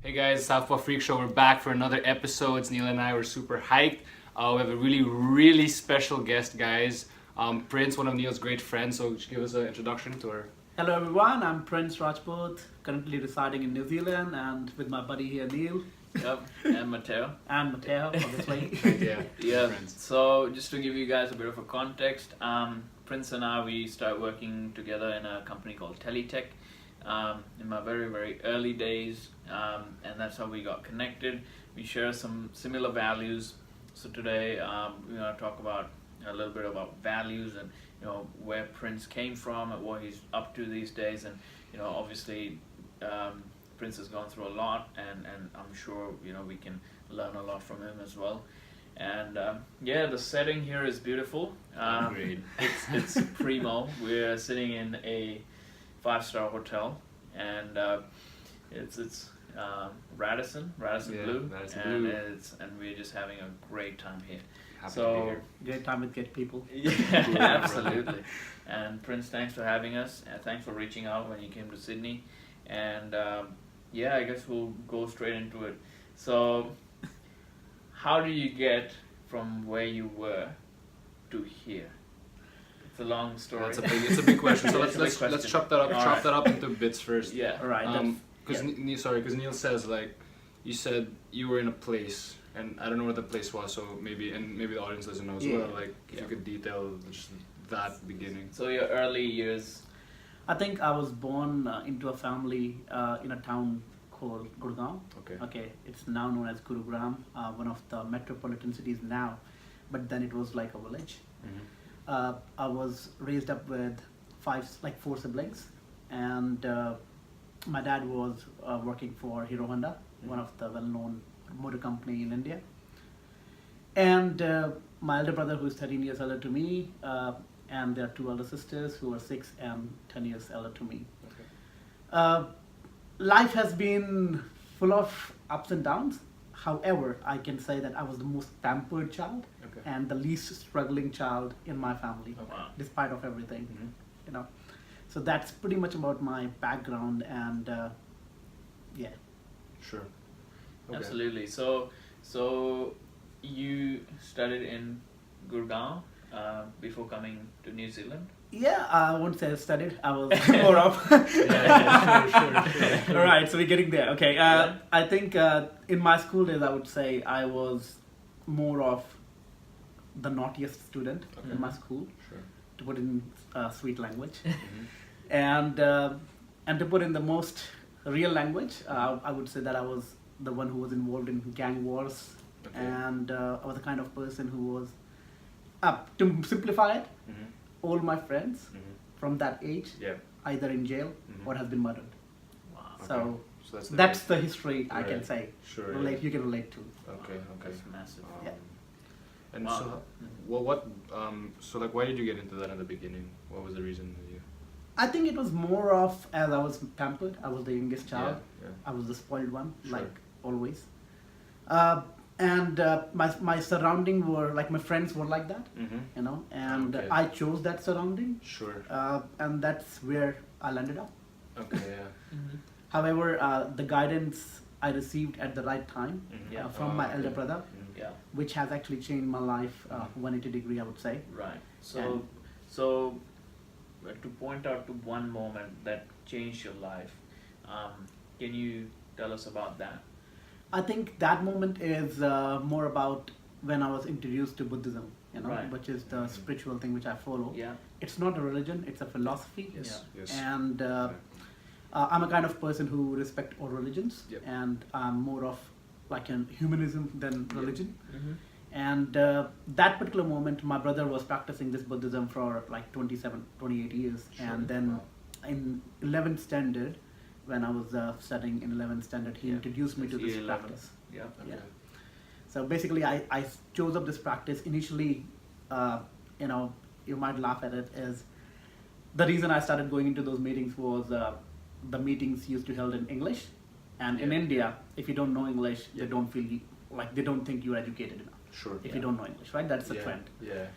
Hey guys, Southpaw Freak Show. We're back for another episode. Neil and I were super hyped. We have a really special guest, guys. Prince, one of Neil's great friends. So just give us an introduction to her. Hello everyone, I'm Prince Rajput, currently residing in New Zealand and with my buddy here Neil. Yep, and Mateo. And Mateo, obviously. Yeah. Friends. So just to give you guys a bit of a context, Prince and I, we started working together in a company called Teletech in my very early days, and that's how we got connected. We share some similar values. So today we're going to talk about a little bit about values and where Prince came from and what he's up to these days, and obviously Prince has gone through a lot, and I'm sure we can learn a lot from him as well. And the setting here is beautiful. Great. It's primo. We're sitting in a 5-star hotel, and it's Radisson Blue, Radisson and Blue. and we're just having a great time here. Happy So- to be here. Great time with great people. Yeah, absolutely. And Prince, thanks for having us, and thanks for reaching out when you came to Sydney. And I guess we'll go straight into it. So, how do you get from where you were to here? It's a long story. It's a big question. So Yeah, it's a big let's question. chop that up. All chop right. that up into bits first. Yeah. Alright, Because Neil says you said you were in a place, and I don't know what the place was. So maybe the audience doesn't know as Yeah. well. If you could detail just that beginning. So your early years. I think I was born into a family in a town called Gurgaon. Okay. It's now known as Gurugram, one of the metropolitan cities now, but then it was like a village. Mm-hmm. I was raised up with four siblings, and my dad was working for Hero Honda, one of the well-known motor company in India. And my elder brother, who is 13 years older to me, and there are two elder sisters who are 6 and 10 years elder to me. Okay. Life has been full of ups and downs. However, I can say that I was the most pampered child Okay. and the least struggling child in my family, Wow. despite of everything. Mhm. So that's pretty much about my background, and Sure. Okay. Absolutely. So you studied in Gurgaon before coming to New Zealand. yeah, I won't say I studied. I was more of. Sure. All right, so we're getting there. Okay, Yeah. I think in my school days, I would say I was more of the naughtiest student Okay. in my school, Sure. to put in sweet language, Mhm. and to put in the most real language, I would say that I was the one who was involved in gang wars, Okay. and I was the kind of person who was, to simplify it, Mhm. all my friends Mhm. from that age Yeah. either in jail Mhm. or has been murdered. Wow. So So that's the history I can Right. say. Sure. Relate, you can relate to. Okay. That's massive. Yeah. And Wow. so, why did you get into that in the beginning? What was the reason that you? I think it was more of, as I was pampered, I was the youngest child. Yeah. I was the spoiled one, Sure. like always. And my surrounding were like, my friends were like that, Mm-hmm. and Okay. I chose that surrounding, Sure. and that's where I landed up. Okay. Yeah. However, the guidance I received at the right time Mhm. Yeah. from my elder okay. brother, Mhm. Yeah. which has actually changed my life 180 degree, I would say. Right. So to point out to one moment that changed your life, can you tell us about that? I think that moment is more about when I was introduced to Buddhism, Right. which is the spiritual thing which I follow. Yeah. It's not a religion, it's a philosophy. Yes. Yeah. Yes. And I'm a kind of person who respect all religions, Yep. and I'm more of like an humanism than religion. Mm-hmm. And that particular moment, my brother was practicing this Buddhism for like 28 years. Sure. And then Wow. in 11th standard, when I was studying in 11th standard, he Yeah. introduced me to That's this year 11. practice. Yeah. Okay. Yeah. So basically, I chose up this practice. Initially, you might laugh at it, is the reason I started going into those meetings was the meetings used to held in English. And in Yeah. India, if you don't know English, Yeah. they don't feel like they don't think you're educated enough. Sure. If Yeah. you don't know English, right? That's the Yeah. trend. Yeah.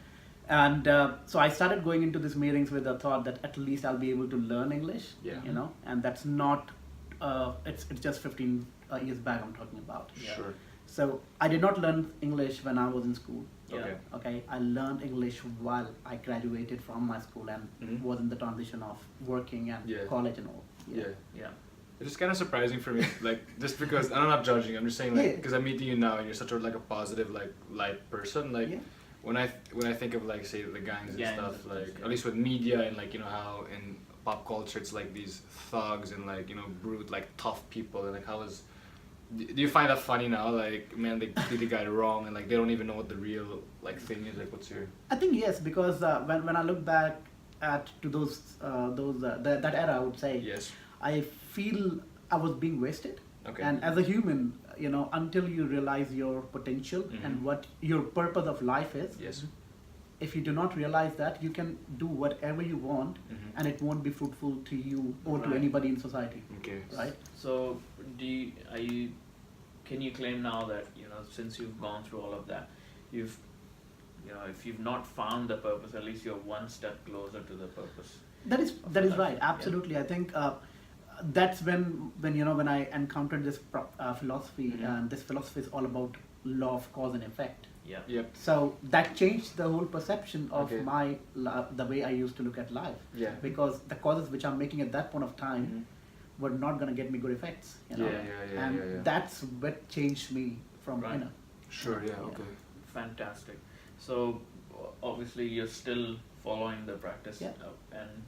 And so I started going into these meetings with the thought that at least I'll be able to learn English, Yeah. and that's not, it's just 15 years back I'm talking about. Yeah. Sure. So I did not learn English when I was in school. Yeah. Okay. Okay, I learned English while I graduated from my school and Mhm. was in the transition of working and Yeah. college and all. Yeah. Yeah. It's just kind of surprising for me, like just because I'm not judging. I'm just saying, like, Yeah. because I'm meeting you now, and you're such a like a positive, like light person. Like Yeah. when I think of like say the gangs and Gangs stuff, and stuff, like yeah. at least with media and like how in pop culture it's like these thugs and like brute like tough people and like how is. Do you find that funny now? Like, man, they completely got it wrong, and like they don't even know what the real like thing is. Like, what's your? I think yes, because when I look back at to that era, I would say Yes. I feel I was being wasted. Okay. And as a human, until you realize your potential Mhm. and what your purpose of life is, Yes. if you do not realize that, you can do whatever you want, Mhm. and it won't be fruitful to you or to Right. anybody in society, Okay. right? So, can you claim now that since you've gone through all of that, you've if you've not found the purpose, at least you're one step closer to the purpose. That is life, right. yeah. Absolutely, I think that's when I encountered this philosophy, Mhm. and this philosophy is all about law of cause and effect. Yeah. Yep. So that changed the whole perception of Okay. the way I used to look at life. Yeah. Because the causes which I'm making at that point of time Mhm. were not going to get me good effects. Yeah, yeah, and yeah. that's what changed me from Right. Sure. Yeah. Yeah. Okay. Fantastic. So obviously you're still following the practice, Yeah. And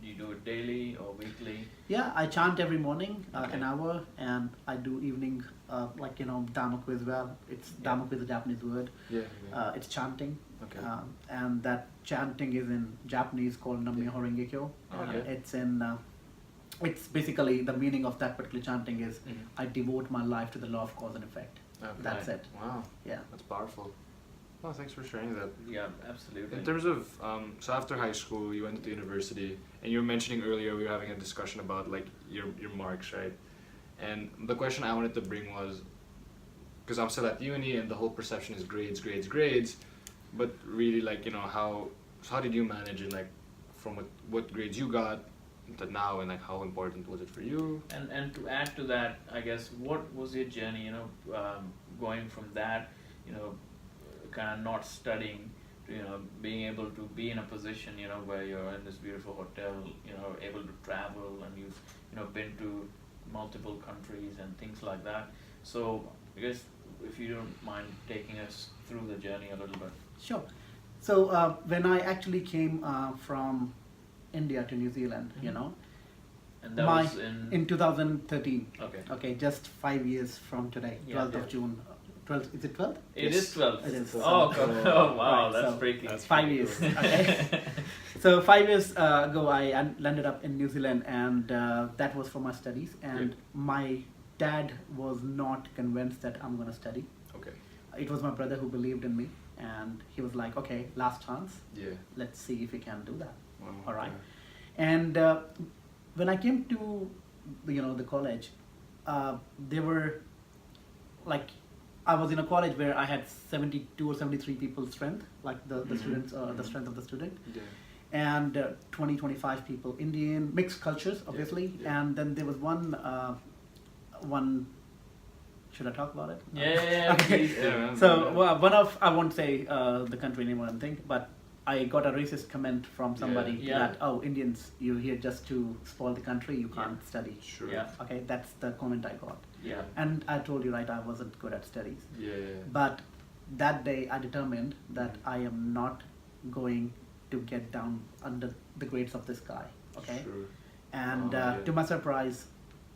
do you do it daily or weekly? Yeah, I chant every morning Okay. an hour, and I do evening Dhammaku as well. It's Yeah. Dhammaku is a Japanese word. Yeah. Yeah. It's chanting. Okay. And that chanting is in Japanese called Nam-myoho Renge Kyo. Okay. It's in. It's basically the meaning of that particular chanting is Mhm. I devote my life to the law of cause and effect. Okay. That's it. Wow. Yeah. That's powerful. Oh, thanks for sharing that. Yeah, absolutely. In terms of, so after high school, you went to university, and you were mentioning earlier we were having a discussion about like your marks, right? And the question I wanted to bring was, because I'm still at uni, and the whole perception is grades, grades, grades, but really like how did you manage it, like from what grades you got to now, and like how important was it for you? And to add to that, I guess, what was your journey, going from that, kind of not studying to, being able to be in a position, where you're in this beautiful hotel, able to travel, and you've, been to multiple countries and things like that. So I guess if you don't mind taking us through the journey a little bit. Sure. So when I actually came from India to New Zealand, Mhm. And that my was in 2013. okay. Okay, just 5 years from today, Yeah. 12th Yeah. of June. 12th, is it 12th? It is 12. It is. Oh, oh wow, Right, that's so breaking. that's 5 pretty years. cool. Okay. So 5 years ago, I landed up in New Zealand, and that was for my studies. And my dad was not convinced that I'm going to study. Okay. It was my brother who believed in me, and he was like, "Okay, last chance. Yeah. Let's see if we can do that." Wow. All right. Okay. And when I came to the college, they were like, I was in a college where I had 72 or 73 people strength, like the Mhm. students, the Mhm. strength of the student, Yeah. and 25 people, Indian, mixed cultures, obviously. yeah. And then there was one, should I talk about it? Yeah, Okay. please do. Yeah, man. So one of, I won't say the country name or anything, but I got a racist comment from somebody Yeah. that, oh, Indians, you're here just to spoil the country, you can't study. Sure. Yeah. Okay, that's the comment I got. Yeah. And I told you, right, I wasn't good at studies. Yeah. Yeah. But that day I determined that I am not going to get down under the grades of this guy. Okay? Sure. And Oh, yeah. to my surprise,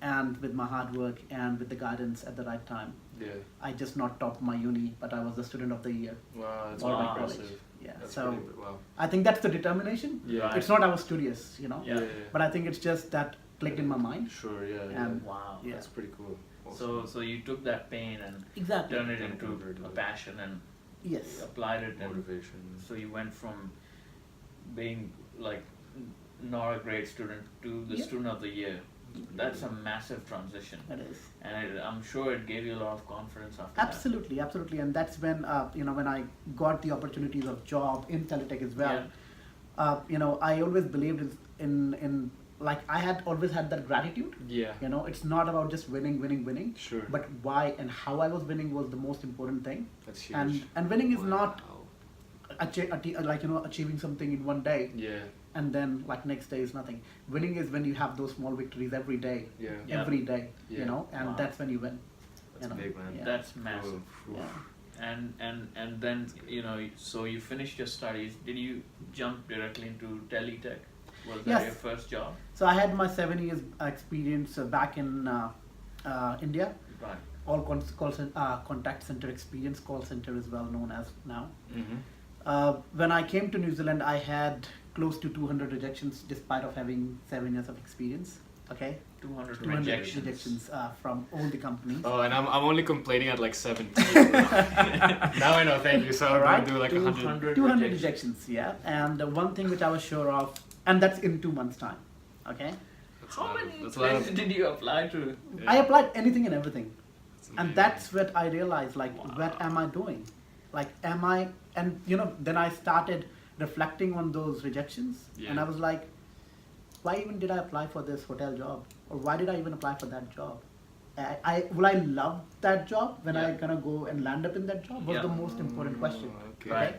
and with my hard work and with the guidance at the right time, Yeah. I just not topped my uni, but I was the student of the year. Wow, that's All very my impressive. college. Yeah. That's So pretty, wow. I think that's the determination. Yeah. Right. It's not I was studious, Yeah. but I think it's just that clicked in my mind. Sure, yeah. And- Wow. Yeah. That's pretty cool. So you took that pain and Exactly. turned it And into converted a it. passion and Yes. applied it, and Motivation. so you went from being like not a great student to the Yeah. student of the year. That's a massive transition, That is. and I'm sure it gave you a lot of confidence after Absolutely, absolutely, and that's when when I got the opportunities of job in Teletech as well. I always believed in like I had always had that gratitude. Yeah. You know, it's not about just winning, Sure. but why and how I was winning was the most important thing. That's huge. And winning is not Wow. like, you know, achieving something in one day Yeah. and then like next day is nothing. Winning is when you have those small victories every day, Yeah. Yeah. every day, Yeah. you know, and Wow. that's when you win. That's you know? big, man. Yeah. That's massive. Oof. Yeah. And then so you finished your studies. Did you jump directly into Teletech? Was that Yes. your first job? So I had my 7 years experience back in India. Right. All contact center experience. Call center is well known as now. Mm-hmm. When I came to New Zealand, I had close to 200 rejections, despite of having 7 years of experience. Okay, 200 200 rejections. rejections from all the companies. Oh, and I'm only complaining at like 17. Now I know. Thank you. So I'm Alright. gonna do like 100. 200 rejections, yeah. And one thing which I was sure of, and that's in 2 months' time. Okay, That's How a lot of- many that's a lot of- places did you apply to? I applied anything and everything. That's And amazing. that's what I realized, like, Wow. what am I doing? Like, am I, and you know, then I started reflecting on those rejections, and Yeah. I was like, why even did I apply for this hotel job? Or why did I even apply for that job? Will I love that job when I Yeah. gonna go and land up in that job? Was Yeah. the most important question. Okay. Right.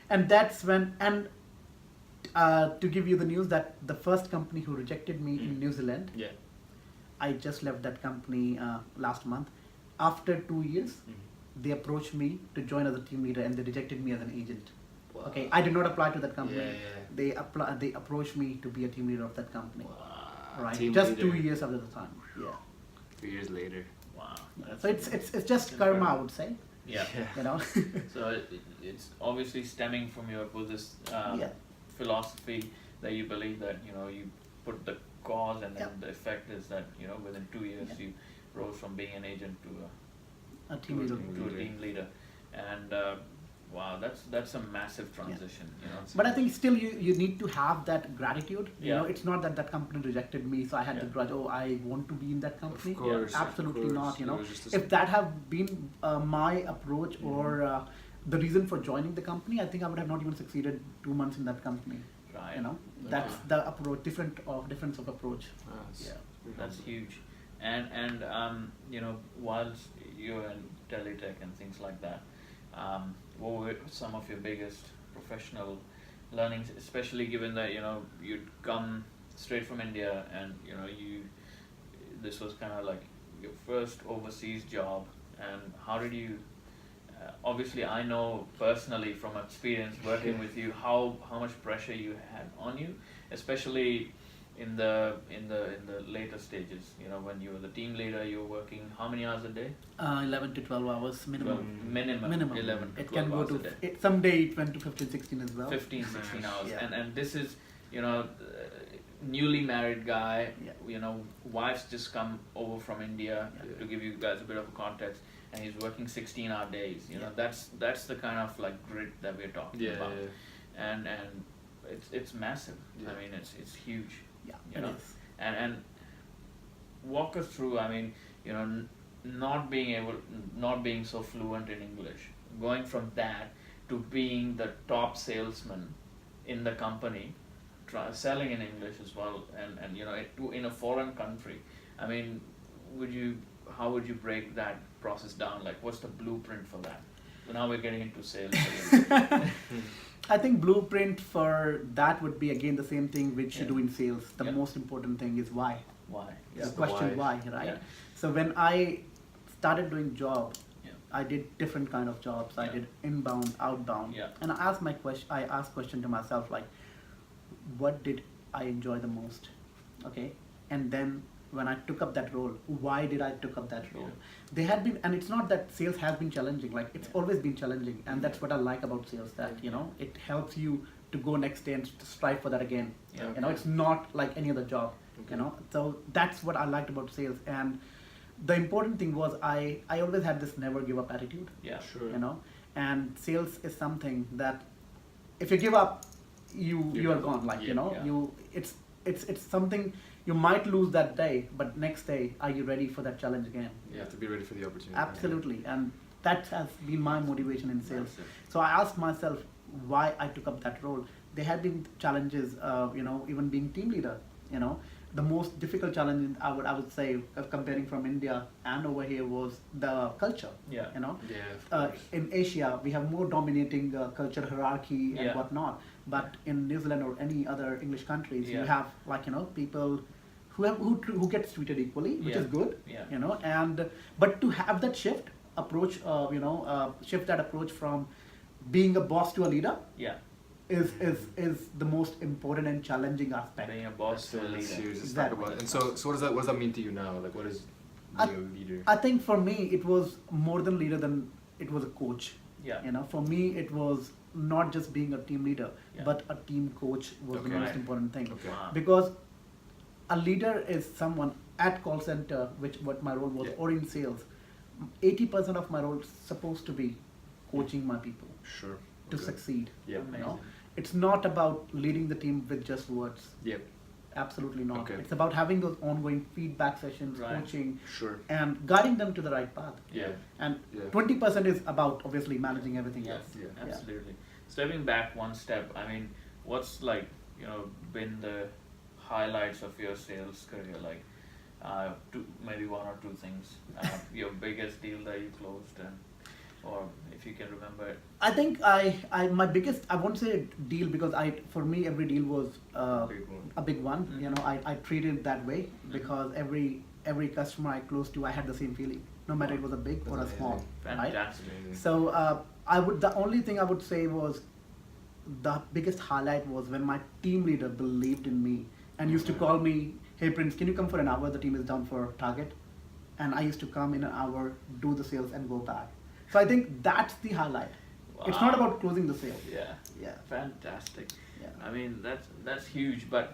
And that's when, and to give you the news that the first company who rejected me in New Zealand, Yeah. I just left that company last month. After 2 years, Mhm. they approached me to join as a team leader, and they rejected me as an agent. Wow. Okay, I did not apply to that company. Yeah, yeah. They approached me to be a team leader of that company. Wow. Right, Team just leader. 2 years after the time. Yeah. 2 years later. Wow. that's So it's just incredible. karma, I would say. Yeah. You know. So it's obviously stemming from your Buddhist Yeah. philosophy that you believe that you put the cause and then Yeah. the effect is that within 2 years Yeah. you rose from being an agent to A team leader. a team leader, and wow, that's a massive transition. But I think still you need to have that gratitude. You Yeah. know, it's not that that company rejected me, so I had the Yeah. grudge. Oh, I want to be in that company. Of course. Absolutely of course. not. You know, It was just a- if that have been my approach or the reason for joining the company, I think I would have not even succeeded 2 months in that company. Right. You know, Okay. that's the approach, difference of approach. Ah, it's Yeah, pretty that's humble. huge. And whilst you're in Teletech and things like that, what were some of your biggest professional learnings, especially given that you'd come straight from India and this was kind of like your first overseas job, and how did you? Obviously, I know personally from experience working with you how much pressure you had on you, especially in the later stages. When you were the team leader, you were working how many hours a day? 11 to 12 hours minimum. 12, minimum 11 to It 12 can go hours to a day. someday it went to 15, 16 as well. 15, 16 hours. Yeah. And this is newly married guy. Yeah. Wife's just come over from India. Yeah. To give you guys a bit of a context, and he's working 16-hour days. Yeah. That's the kind of like grit that we're talking Yeah, about. yeah. And it's massive. Yeah. I mean, it's huge. Yeah, You it know? is. And walk us through. I mean, not being so fluent in English, going from that to being the top salesman in the company, selling in English as well, and in a foreign country. I mean, how would you break that process down? Like, what's the blueprint for that? So now we're getting into sales. I think blueprint for that would be again the same thing which you Yeah. do in sales. The Yeah. most important thing is why. Why? The Yeah. question why, right? Yeah. So when I started doing job, Yeah. I did different kind of jobs. I Yeah. did inbound, outbound, Yeah. and I asked question to myself like, what did I enjoy the most? Okay, and then when I took up that role, why did I took up that role? Yeah. They had been, and it's not that sales has been challenging. Like it's Yeah. always been challenging, and that's what I like about sales. That it helps you to go next day and to strive for that again. Yeah. It's not like any other job. Okay. So that's what I liked about sales. And the important thing was I always had this never give up attitude. Yeah. Sure. And sales is something that if you give up, you are gone. Like Yeah. it's something you might lose that day, but next day are you ready for that challenge again? You have to be ready for the opportunity. Absolutely, and that has been my motivation in sales. Massive. So I asked myself why I took up that role. There had been challenges, even being team leader. you know, the most difficult challenge I would say comparing from India and over here was the culture. Yeah. You know, Yeah, of course. in Asia we have more dominating culture hierarchy and Yeah. whatnot, but in New Zealand or any other English countries you Yeah. have people who gets treated equally, which Yeah. is good. Yeah. You know, and but to have that shift approach, shift that approach from being a boss to a leader Yeah. is the most important and challenging aspect. Being a boss to a Let's leader. serious. Let's Exactly. talk about it. And so what does that mean to you now? Like, what is I- being a leader? I think for me it was more than leader than it was a coach. Yeah. You know, for me it was not just being a team leader, Yeah. but a team coach was Okay. the most Right. important thing. Okay. Wow. Because a leader is someone at call center, which what my role was, Yeah. or in sales. 80% of my role is supposed to be coaching my people Sure. to Okay. succeed. Yeah. You know, Amazing. it's not about leading the team with just words. Yep. Absolutely not. Okay. It's about having those ongoing feedback sessions, Right. coaching, Sure. and guiding them to the right path. Yeah. And Yeah. 20% is about obviously managing everything Yeah, else. Yeah. absolutely. Stepping back one step, I mean, what's like, been the highlights of your sales career? Like, maybe one or two things. Your biggest deal that you closed, or if you can remember it. I think my biggest, I won't say deal because for me every deal was Big one. a big one. You know, I treated it that way because every customer I closed to, I had the same feeling, no matter it was a big or a That's small. amazing. Right? Fantastic. Amazing. So the only thing I would say was the biggest highlight was when my team leader believed in me and used to Okay. call me, "Hey Prince, can you come for an hour? The team is down for target." And I used to come in an hour, do the sales, and go back. So I think that's the highlight. It's not Wow. about closing the sale. Yeah. Yeah. Fantastic. Yeah. I mean, that's huge. But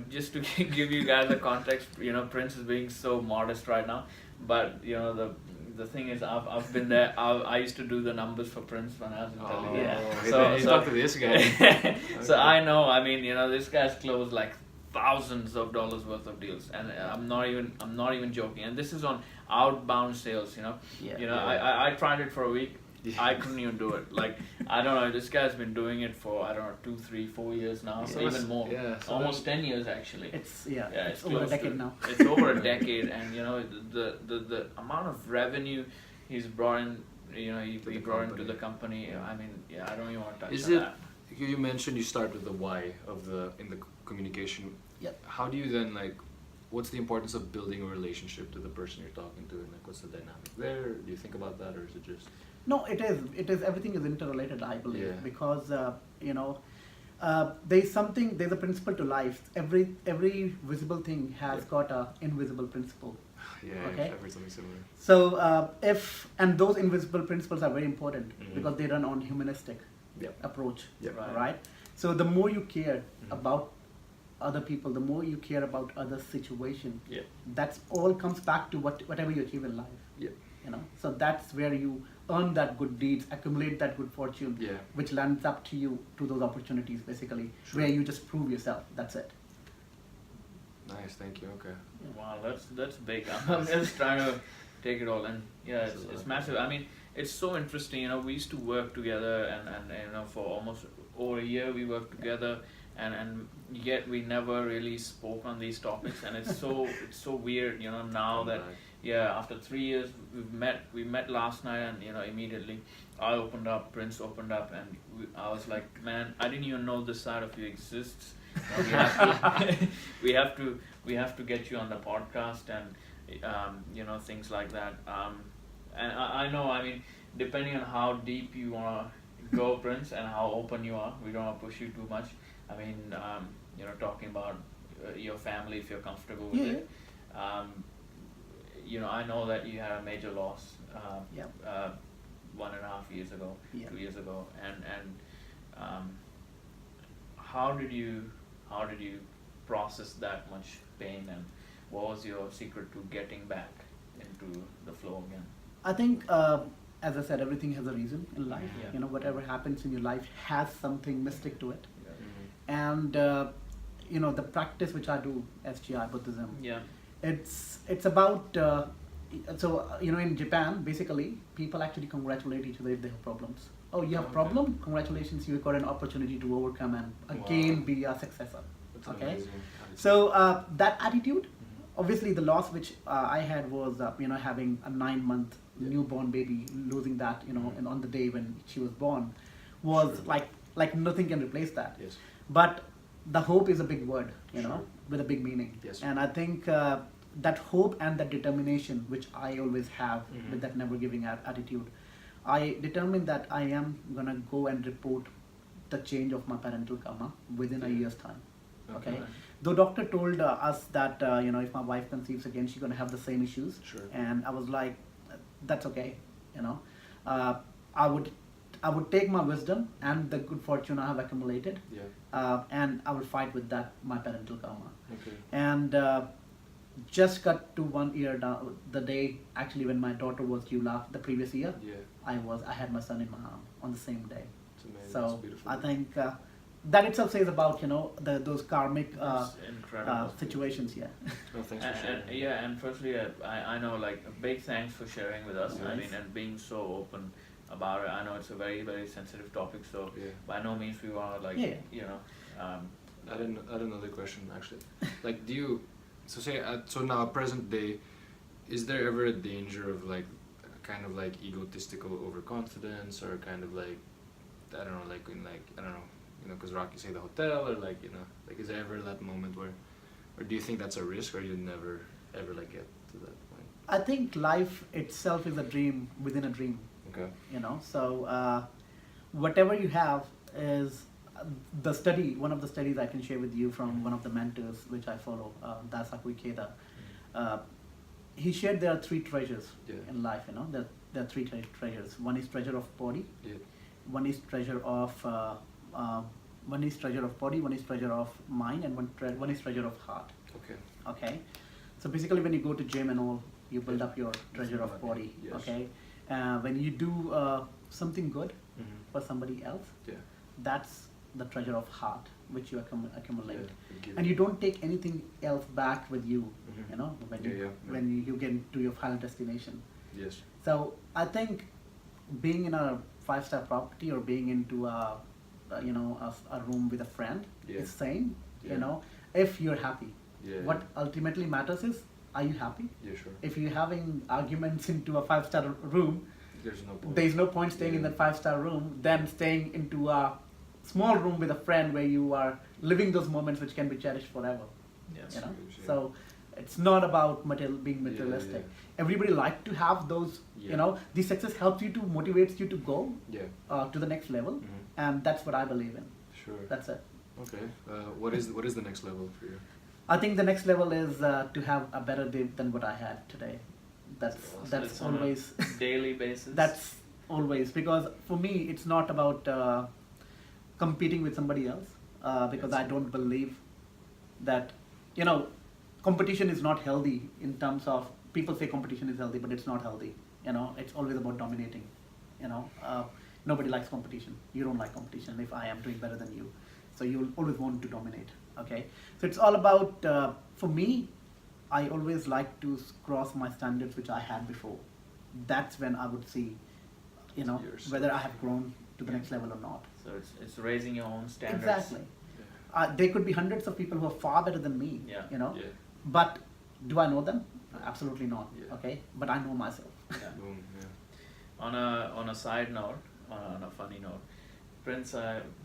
just to give you guys a context, Prince is being so modest right now. But the thing is, I've been there. I used to do the numbers for Prince when I was in Oh, Delhi. hey, So- man, you so- talk to this guy. So Okay. I know. I mean, this guy's closed like thousands of dollars worth of deals, and I'm not even joking. And this is on outbound sales. Yeah. I tried it for a week. Yeah. I couldn't even do it. Like, I don't know. This guy's been doing it for 2, 3, 4 years now, So even it's- more. yeah, so Almost 10 years actually. It's It's over a close to decade it. now. It's over a decade, and the amount of revenue he's brought in. He the brought into company. the company. Yeah. I mean, I don't even want to touch Is on it? that. You mentioned you start with the why in the communication. Yep. How do you then what's the importance of building a relationship to the person you're talking to, and what's the dynamic there? Do you think about that, or is it just? No, it is. It is. Everything is interrelated, I believe, Yeah. because there's a principle to life. Every visible thing has Yeah. got a invisible principle. Yeah, Okay. I've heard something similar. So and those invisible principles are very important Mhm. because they run on humanistic Yep. approach, Yep. right? So the more you care Mhm. about other people, the more you care about other situation, Yeah. that's all comes back to whatever you achieve in life. Yep. So that's where you earn that good deeds, accumulate that good fortune, Yeah. which lands up to you to those opportunities, basically, Sure. where you just prove yourself. That's it. Nice. Thank you. Okay. Wow, that's big. I'm just trying to take it all in. Yeah, That's a lot. it's massive. I mean, it's so interesting. We used to work together, and for almost over a year we worked together, and yet we never really spoke on these topics. And it's so weird. Now that after 3 years we met last night, and immediately I opened up, Prince opened up, and I was like, man, I didn't even know this side of you exists. We have to get you on the podcast, and things like that. And I know, I mean, depending on how deep you want to go, Prince, and how open you are, we don't want to push you too much. I mean, talking about your family, if you're comfortable with it. I know that you had a major loss. Yep. 1.5 years ago, Yeah. 2 years ago, and how did you process that much pain, and what was your secret to getting back into the flow again? I think, as I said, everything has a reason in life. Yeah. Whatever happens in your life has something mystic to it. Mhm. And the practice which I do, SGI Buddhism, Yeah. it's about in Japan, basically people actually congratulate each other if they have problems. Oh, you have Okay. problem? Congratulations, you got an opportunity to overcome and again Wow. be a successor. That's an Okay. amazing attitude. So that attitude, Mhm. obviously the loss which I had was having a 9-month Yeah. newborn baby, losing that Mhm. and on the day when she was born, was Sure. like nothing can replace that. Yes. But the hope is a big word, Sure. with a big meaning. Yes. And I think that hope and that determination, which I always have Mhm. with that never giving attitude, I determined that I am gonna go and report the change of my parental karma within a Yeah. year's time. Okay. Right. Though doctor told us that if my wife conceives again, she's gonna have the same issues. Sure. And I was like, that's okay. Uh, I would take my wisdom and the good fortune I have accumulated, Yeah. and I will fight with that my parental karma. Okay. And just cut to 1 year down the day actually when my daughter was due the previous year. Yeah. I had my son in my arm on the same day. It's amazing. It's So beautiful. I think that itself says about those karmic That's incredible. situations. Yeah. No, thanks for sharing. And firstly, I know, like, a big thanks for sharing with us. I Nice. mean, and being so open about it. I know it's a very, very sensitive topic, so Yeah. by no means we want to, like, Yeah. I had another question actually. Like, so now present day, is there ever a danger of like kind of like egotistical overconfidence, or kind of like I don't know, like in like I don't know, because Rocky say the hotel, or like like is there ever that moment where, or do you think that's a risk, or you never ever like get to that point? I think life itself is a dream within a dream. Okay. So whatever you have is one of the studies I can share with you from one of the mentors which I follow, Dasaku Ikeda. He shared there are 3 treasures Yeah. in life. There are 3 treasures. One is treasure of body, Yeah. one is treasure of body, one is treasure of mind, and one is treasure of heart. Okay. Okay, so basically when you go to gym and all, you build Yeah. up your treasure of body. Yes. Okay, when you do something good Mm-hmm. for somebody else, Yeah. that's the treasure of heart which you accumulate. Yeah. Give- And you don't take anything else back with you. Mhm. When Yeah, you yeah, yeah. when you get to your final destination. Yes. So I think being in a 5-star property or being into a room with a friend Yeah. is same. Yeah. If you're happy. Yeah. What ultimately matters is, are you happy? Yeah, sure. If you're having arguments into a 5-star room, There's no point. there's no point staying in Yeah. that 5-star room than staying into a small room with a friend where you are living those moments which can be cherished forever. Yes. You know, Huge, yeah. so it's not about being Yeah, materialistic. yeah. Everybody like to have those. Yeah. The success helps you to motivates you to go Yeah. to the next level, Mhm. and that's what I believe in. Sure. That's it. Okay. What is the next level for you? I think the next level is to have a better day than what I had today. That's Awesome. that's It's on a always daily basis. that's always, because for me it's not about competing with somebody else, because Yes. I don't believe that competition is not healthy in terms of, people say competition is healthy, but it's not healthy. It's always about dominating. Nobody likes competition. You don't like competition if I am doing better than you, so you'll always want to dominate. Okay, so it's all about for me, I always like to cross my standards which I had before. That's when I would see Yourself. whether I have grown to the next level or not. So it's raising your own standards. Exactly. There could be hundreds of people who are far better than me. Yeah. Yeah. But do I know them? Absolutely not. Yeah. Okay, but I know myself. Yeah. Boom. Yeah. On a side note, on a funny note, Prince,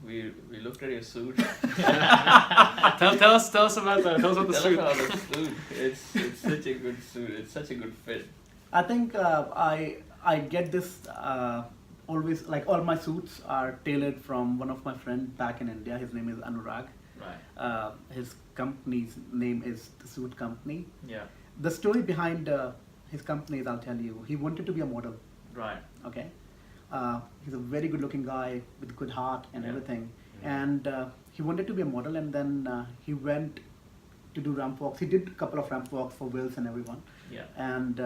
we looked at your suit. tell us about that. Tell us about the Tell suit. us about the suit. It's such a good suit. It's such a good fit. I think I get this always, like all my suits are tailored from one of my friends back in India. His name is Anurag. Right. His company's name is the Suit Company. Yeah. The story behind his company is, I'll tell you, he wanted to be a model. Right. Okay, he's a very good-looking guy with good heart and Yeah. everything, Yeah. and he wanted to be a model, and then he went to do ramp walks. He did a couple of ramp walks for Wills and everyone, Yeah. and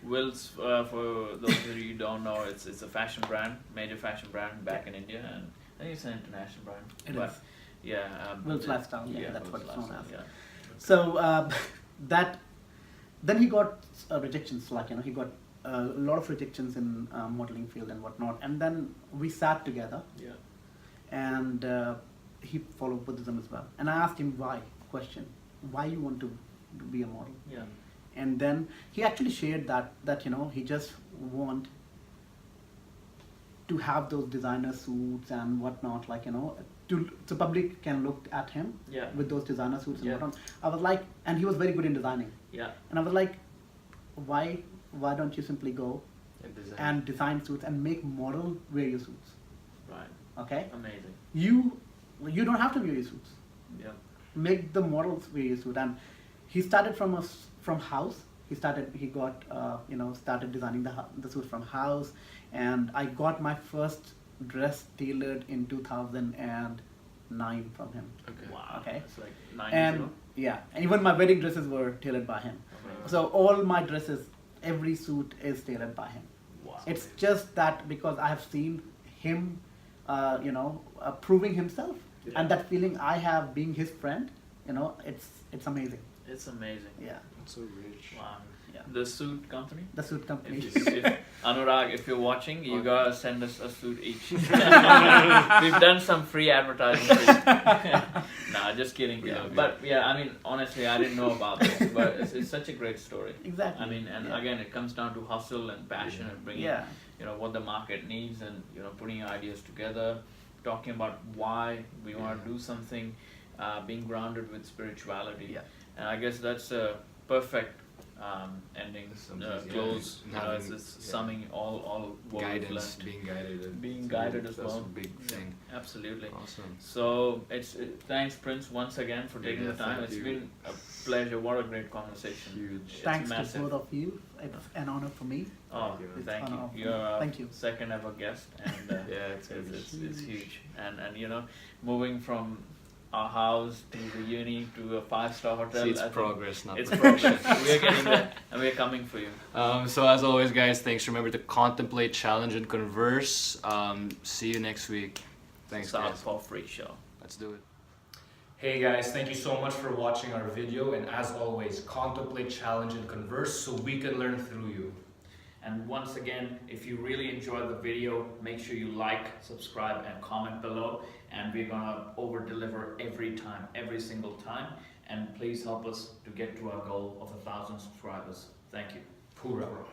Wills, for those of you who don't know, it's a fashion brand, major fashion brand back in India, and I think it's an international brand. It but is. Yeah. Will's Lifestyle, yeah, that's what Will's it's known Lifestyle, as. Yeah. so that then he got rejections, like he got a lot of rejections in modeling field and whatnot, and then we sat together, Yeah. and he followed Buddhism as well. And I asked him why you want to be a model. Yeah. And then he actually shared that he just want to have those designer suits and whatnot, so public can look at him Yeah. with those designer suits and Yeah. whatnot. I was like, and he was very good in designing. Yeah. And I was like, why don't you simply go and design suits and make model wear your suits? Right. Okay, Amazing. you don't have to wear your suits. Yeah. Make the models wear your suit. And he started from house. He started designing the suit from house, and I got my first dress tailored in 2009 from him. Okay. Wow. Okay. That's like 9 years ago. And yeah, and even my wedding dresses were tailored by him. Amazing. So all my dresses, every suit is tailored by him. Wow. It's just that because I have seen him, proving himself, and that feeling I have being his friend, it's amazing. It's amazing. Yeah, That's so rich. Wow. yeah. The suit company? The suit company. If Anurag, if you're watching, you gotta send us a suit each. We've done some free advertising. Nah, just kidding. Yeah. But yeah, I mean, honestly, I didn't know about this, but it's such a great story. Exactly. I mean, and Yeah. again, it comes down to hustle and passion and bringing, Yeah. what the market needs, and putting your ideas together, talking about why we want to do something, being grounded with spirituality. Yeah. And I guess that's a perfect ending, close. It's summing all what we've Guidance, learned. being Being guided as that's well. a big thing. Absolutely. Awesome. So thanks, Prince, once again for taking Yeah, the time. thank It's you. been a pleasure. What a great conversation. Huge. It's Thanks massive. to both of you. It's an honor for me. Oh, Thank you. thank It's you. an honor. You're our Thank you. second ever guest, and Yeah, it's it's huge. And moving from our house to the uni to a 5-star hotel. See, it's I think progress, not It's perfection. progress. We're getting there, and we're coming for you. So as always, guys, thanks. Remember to contemplate, challenge, and converse. See you next week. Thanks, guys. Southpaw Free Show. Let's do it. Hey guys, thank you so much for watching our video, and as always, contemplate, challenge, and converse so we can learn through you. And once again, if you really enjoyed the video, make sure you like, subscribe, and comment below. And we're gonna over-deliver every time, every single time. And please help us to get to our goal of 1,000 subscribers. Thank you. Hoorah.